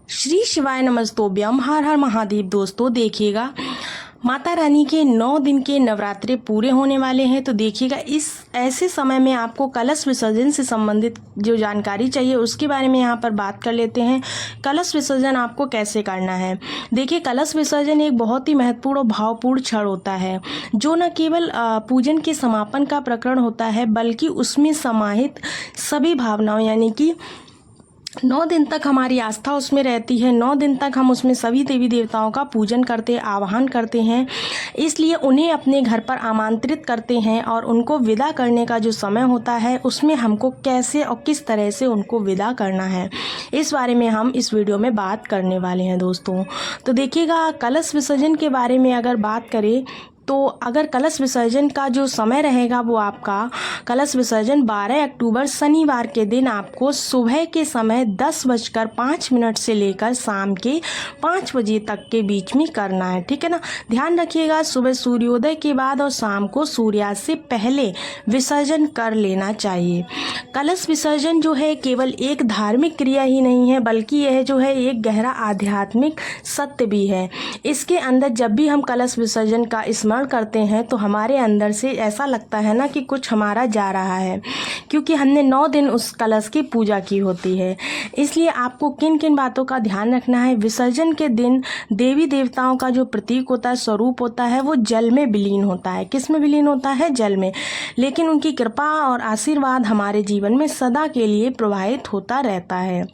श्री शिवाय नमस्तोभ्यम। हर हर महादेव। दोस्तों देखिएगा, माता रानी के 9 दिन के नवरात्रे पूरे होने वाले हैं। तो देखिएगा, इस ऐसे समय में आपको कलश विसर्जन से संबंधित जो जानकारी चाहिए उसके बारे में यहाँ पर बात कर लेते हैं। कलश विसर्जन आपको कैसे करना है। देखिए, कलश विसर्जन एक बहुत ही महत्वपूर्ण और भावपूर्ण क्षण होता है, जो न केवल पूजन के समापन का प्रकरण होता है, बल्कि उसमें समाहित सभी भावनाओं, यानी कि 9 दिन तक हमारी आस्था उसमें रहती है। 9 दिन तक हम उसमें सभी देवी देवताओं का पूजन करते, आवाहन करते हैं। इसलिए उन्हें अपने घर पर आमंत्रित करते हैं और उनको विदा करने का जो समय होता है उसमें हमको कैसे और किस तरह से उनको विदा करना है, इस बारे में हम इस वीडियो में बात करने वाले हैं दोस्तों। तो देखिएगा, कलश विसर्जन के बारे में अगर बात करें तो अगर कलश विसर्जन का जो समय रहेगा वो आपका कलश विसर्जन 12 अक्टूबर शनिवार के दिन आपको सुबह के समय 10:05 से लेकर शाम के 5 बजे तक के बीच में करना है। ठीक है ना। ध्यान रखिएगा, सुबह सूर्योदय के बाद और शाम को सूर्यास्त से पहले विसर्जन कर लेना चाहिए। कलश विसर्जन जो है केवल एक धार्मिक क्रिया ही नहीं है, बल्कि यह जो है एक गहरा आध्यात्मिक सत्य भी है। इसके अंदर जब भी हम कलश विसर्जन का स्मरण करते हैं तो हमारे अंदर से ऐसा लगता है ना कि कुछ हमारा जा रहा है, क्योंकि हमने 9 दिन उस कलश की पूजा की होती है। इसलिए आपको किन किन बातों का ध्यान रखना है। विसर्जन के दिन देवी देवताओं का जो प्रतीक होता है, स्वरूप होता है, वो जल में विलीन होता है। किस में विलीन होता है? जल में। लेकिन उनकी कृपा और आशीर्वाद हमारे जीवन में सदा के लिए प्रवाहित होता रहता है।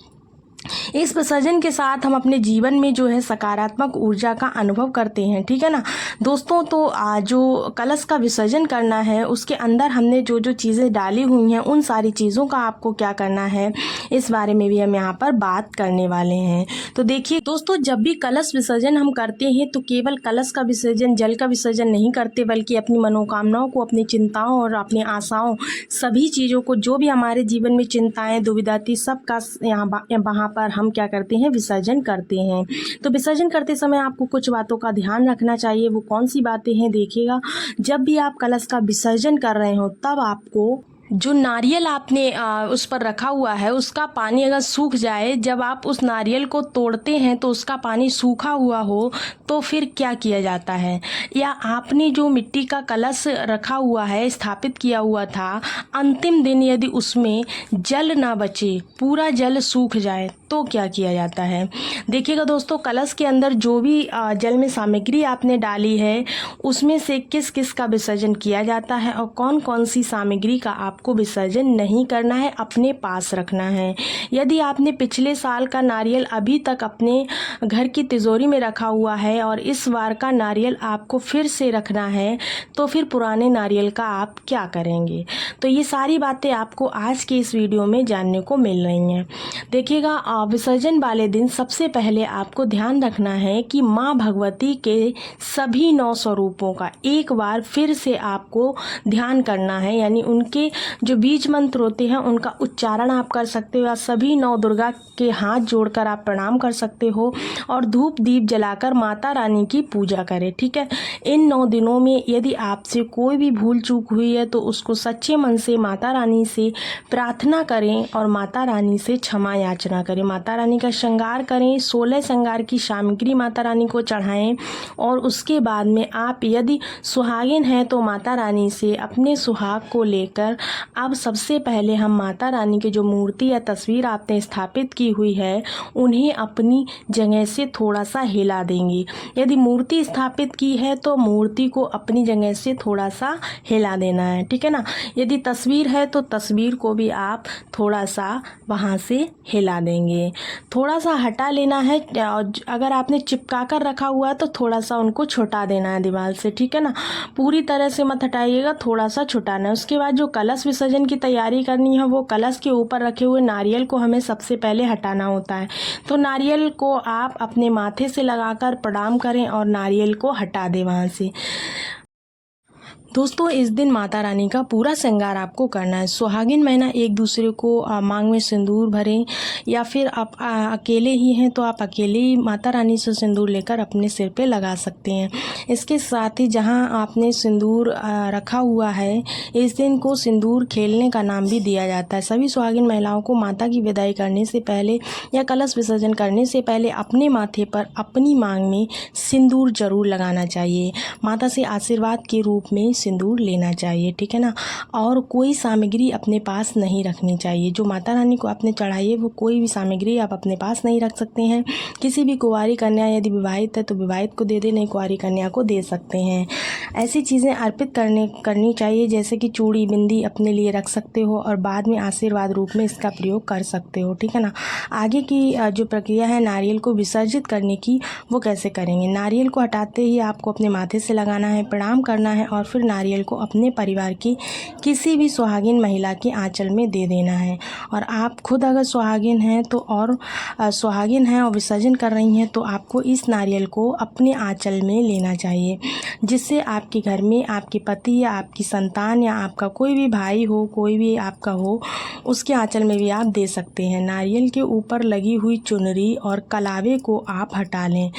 इस विसर्जन के साथ हम अपने जीवन में जो है सकारात्मक ऊर्जा का अनुभव करते हैं। ठीक है ना दोस्तों। तो जो कलश का विसर्जन करना है उसके अंदर हमने जो जो चीज़ें डाली हुई हैं उन सारी चीज़ों का आपको क्या करना है, इस बारे में भी हम यहाँ पर बात करने वाले हैं। तो देखिए दोस्तों, जब भी कलश विसर्जन हम करते हैं तो केवल कलश का विसर्जन, जल का विसर्जन नहीं करते, बल्कि अपनी मनोकामनाओं को, अपनी चिंताओं और अपनी आशाओं, सभी चीज़ों को, जो भी हमारे जीवन में चिंताएं दुविधा थी, सबका वहाँ पर हम क्या करते हैं, विसर्जन करते हैं। तो विसर्जन करते समय आपको कुछ बातों का ध्यान रखना चाहिए। वो कौन सी बातें हैं देखिएगा। जब भी आप कलश का विसर्जन कर रहे हो तब आपको जो नारियल आपने उस पर रखा हुआ है उसका पानी अगर सूख जाए, जब आप उस नारियल को तोड़ते हैं तो उसका पानी सूखा हुआ हो, तो फिर क्या किया जाता है। या आपने जो मिट्टी का कलश रखा हुआ है, स्थापित किया हुआ था, अंतिम दिन यदि उसमें जल ना बचे, पूरा जल सूख जाए, तो क्या किया जाता है। देखिएगा दोस्तों, कलश के अंदर जो भी जल में सामग्री आपने डाली है उसमें से किस किस का विसर्जन किया जाता है और कौन कौन सी सामग्री का आपको विसर्जन नहीं करना है, अपने पास रखना है। यदि आपने पिछले साल का नारियल अभी तक अपने घर की तिजोरी में रखा हुआ है और इस बार का नारियल आपको फिर से रखना है, तो फिर पुराने नारियल का आप क्या करेंगे। तो ये सारी बातें आपको आज के इस वीडियो में जानने को मिल रही हैं। देखिएगा, विसर्जन वाले दिन सबसे पहले आपको ध्यान रखना है कि माँ भगवती के सभी 9 स्वरूपों का एक बार फिर से आपको ध्यान करना है। यानी उनके जो बीज मंत्र होते हैं उनका उच्चारण आप कर सकते हो, या सभी 9 दुर्गा के हाथ जोड़कर आप प्रणाम कर सकते हो और धूप दीप जलाकर माता रानी की पूजा करें। ठीक है। इन 9 दिनों में यदि आपसे कोई भी भूल चूक हुई है तो उसको सच्चे मन से माता रानी से प्रार्थना करें और माता रानी से क्षमा याचना करें। माता रानी का श्रृंगार करें, 16 श्रृंगार की सामग्री माता रानी को चढ़ाएं और उसके बाद में आप यदि सुहागिन हैं तो माता रानी से अपने सुहाग को लेकर अब सबसे पहले हम माता रानी की जो मूर्ति या तस्वीर आपने स्थापित की हुई है उन्हें अपनी जगह से थोड़ा सा हिला देंगी। यदि मूर्ति स्थापित की है तो मूर्ति को अपनी जगह से थोड़ा सा हिला देना है। ठीक है ना। यदि तस्वीर है तो तस्वीर को भी आप थोड़ा सा वहाँ से हिला देंगे, थोड़ा सा हटा लेना है। अगर आपने चिपका कर रखा हुआ है तो थोड़ा सा उनको छुटा देना है दीवार से। ठीक है ना। पूरी तरह से मत हटाइएगा, थोड़ा सा छुटाना है। उसके बाद जो कलश विसर्जन की तैयारी करनी है वो कलश के ऊपर रखे हुए नारियल को हमें सबसे पहले हटाना होता है। तो नारियल को आप अपने माथे से लगाकर प्रणाम करें और नारियल को हटा दें वहाँ से। दोस्तों इस दिन माता रानी का पूरा श्रृंगार आपको करना है। सुहागिन महीना एक दूसरे को मांग में सिंदूर भरें, या फिर आप अकेले ही हैं तो आप अकेले ही माता रानी से सिंदूर लेकर अपने सिर पे लगा सकते हैं। इसके साथ ही जहां आपने सिंदूर रखा हुआ है, इस दिन को सिंदूर खेलने का नाम भी दिया जाता है। सभी सुहागिन महिलाओं को माता की विदाई करने से पहले या कलश विसर्जन करने से पहले अपने माथे पर अपनी मांग में सिंदूर जरूर लगाना चाहिए। माता से आशीर्वाद के रूप में सिंदूर लेना चाहिए, ठीक है ना। और कोई सामग्री अपने पास नहीं रखनी चाहिए। जो माता रानी को आपने चढ़ाई है वो कोई भी सामग्री आप अपने पास नहीं रख सकते हैं। किसी भी कुंवारी कन्या यदि विवाहित है तो विवाहित को दे दे, नहीं कुंवारी कन्या को दे सकते हैं। ऐसी चीज़ें अर्पित करनी चाहिए जैसे कि चूड़ी बिंदी अपने लिए रख सकते हो और बाद में आशीर्वाद रूप में इसका प्रयोग कर सकते हो, ठीक है ना। आगे की जो प्रक्रिया है नारियल को विसर्जित करने की, वो कैसे करेंगे। नारियल को हटाते ही आपको अपने माथे से लगाना है, प्रणाम करना है और फिर नारियल को अपने परिवार की किसी भी सुहागिन महिला के आंचल में दे देना है। और आप खुद अगर सुहागिन हैं तो और सुहागिन हैं और विसर्जन कर रही हैं तो आपको इस नारियल को अपने आंचल में लेना चाहिए, जिससे आपके घर में आपके पति या आपकी संतान या आपका कोई भी भाई हो, कोई भी आपका हो, उसके आंचल में भी आप दे सकते हैं। नारियल के ऊपर लगी हुई चुनरी और कलावे को आप हटा लें।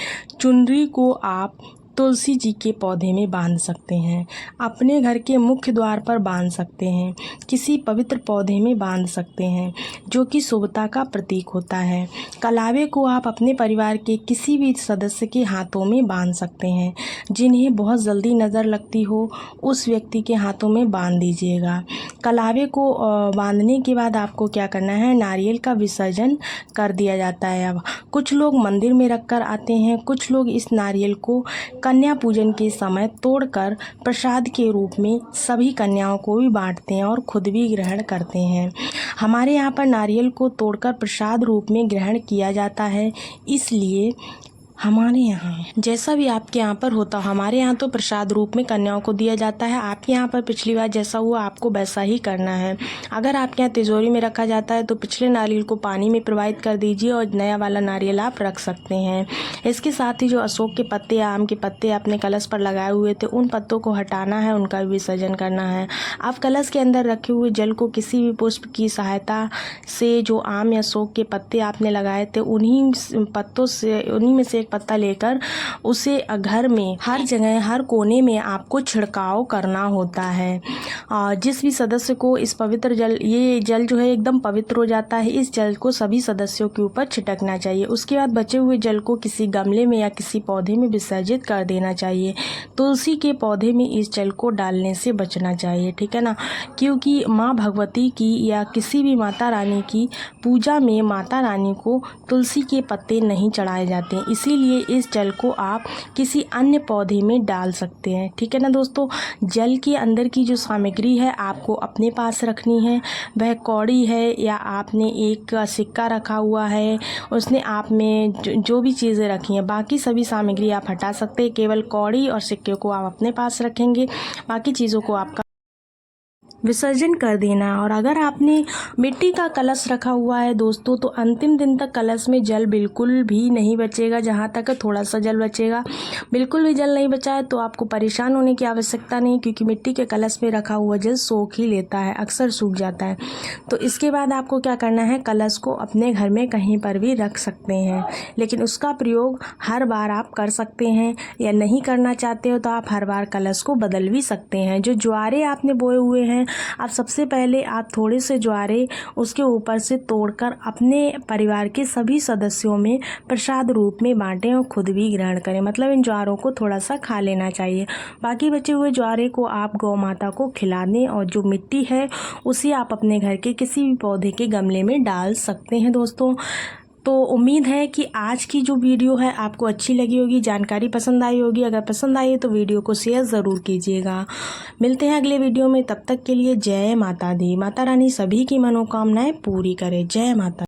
चुनरी को आप तुलसी जी के पौधे में बांध सकते हैं, अपने घर के मुख्य द्वार पर बांध सकते हैं, किसी पवित्र पौधे में बांध सकते हैं जो कि शुभता का प्रतीक होता है। कलावे को आप अपने परिवार के किसी भी सदस्य के हाथों में बांध सकते हैं। जिन्हें बहुत जल्दी नज़र लगती हो उस व्यक्ति के हाथों में बांध दीजिएगा। कलावे को बांधने के बाद आपको क्या करना है, नारियल का विसर्जन कर दिया जाता है। अब कुछ लोग मंदिर में रख कर आते हैं, कुछ लोग इस नारियल को कन्या पूजन के समय तोड़कर प्रसाद के रूप में सभी कन्याओं को भी बांटते हैं और खुद भी ग्रहण करते हैं। हमारे यहाँ पर नारियल को तोड़कर प्रसाद रूप में ग्रहण किया जाता है, इसलिए हमारे यहाँ जैसा भी आपके यहाँ पर होता, हमारे यहाँ तो प्रसाद रूप में कन्याओं को दिया जाता है। आपके यहाँ पर पिछली बार जैसा हुआ आपको वैसा ही करना है। अगर आपके यहाँ तिजोरी में रखा जाता है तो पिछले नारियल को पानी में प्रवाहित कर दीजिए और नया वाला नारियल आप रख सकते हैं। इसके साथ ही जो अशोक के पत्ते या आम के पत्ते आपने कलश पर लगाए हुए थे उन पत्तों को हटाना है, उनका विसर्जन करना है। आप कलश के अंदर रखे हुए जल को किसी भी पुष्प की सहायता से, जो आम या अशोक के पत्ते आपने लगाए थे उन्हीं पत्तों से, उन्हीं में से पत्ता लेकर उसे घर में हर जगह हर कोने में आपको छिड़काव करना होता है। जिस भी सदस्य को इस पवित्र जल, ये जल जो है एकदम पवित्र हो जाता है, इस जल को सभी सदस्यों के ऊपर छिड़कना चाहिए। उसके बाद बचे हुए जल को किसी गमले में या किसी पौधे में विसर्जित कर देना चाहिए। तुलसी के पौधे में इस जल को डालने से बचना चाहिए, ठीक है ना, क्योंकि माँ भगवती की या किसी भी माता रानी की पूजा में माता रानी को तुलसी के पत्ते नहीं चढ़ाए जाते हैं। इसीलिए इस जल को आप किसी अन्य पौधे में डाल सकते हैं, ठीक है ना दोस्तों। जल के अंदर की जो सामग्री है आपको अपने पास रखनी है। वह कौड़ी है या आपने एक सिक्का रखा हुआ है, उसने आप में जो भी चीज़ें रखी हैं, बाकी सभी सामग्री आप हटा सकते हैं। केवल कौड़ी और सिक्के को आप अपने पास रखेंगे, बाकी चीज़ों को आपका विसर्जन कर देना। और अगर आपने मिट्टी का कलश रखा हुआ है दोस्तों तो अंतिम दिन तक कलश में जल बिल्कुल भी नहीं बचेगा। जहाँ तक थोड़ा सा जल बचेगा, बिल्कुल भी जल नहीं बचा है तो आपको परेशान होने की आवश्यकता नहीं, क्योंकि मिट्टी के कलश में रखा हुआ जल सोख ही लेता है, अक्सर सूख जाता है। तो इसके बाद आपको क्या करना है, कलश को अपने घर में कहीं पर भी रख सकते हैं, लेकिन उसका प्रयोग हर बार आप कर सकते हैं, या नहीं करना चाहते हो तो आप हर बार कलश को बदल भी सकते हैं। जो ज्वारे आपने बोए हुए हैं, आप सबसे पहले आप थोड़े से ज्वारे उसके ऊपर से तोड़कर अपने परिवार के सभी सदस्यों में प्रसाद रूप में बांटें और खुद भी ग्रहण करें। मतलब इन ज्वारों को थोड़ा सा खा लेना चाहिए। बाकी बचे हुए ज्वारे को आप गौ माता को खिला दें और जो मिट्टी है उसे आप अपने घर के किसी भी पौधे के गमले में डाल सकते हैं दोस्तों। तो उम्मीद है कि आज की जो वीडियो है आपको अच्छी लगी होगी, जानकारी पसंद आई होगी। अगर पसंद आई है तो वीडियो को शेयर ज़रूर कीजिएगा। मिलते हैं अगले वीडियो में, तब तक के लिए जय माता दी। माता रानी सभी की मनोकामनाएं पूरी करे। जय माता।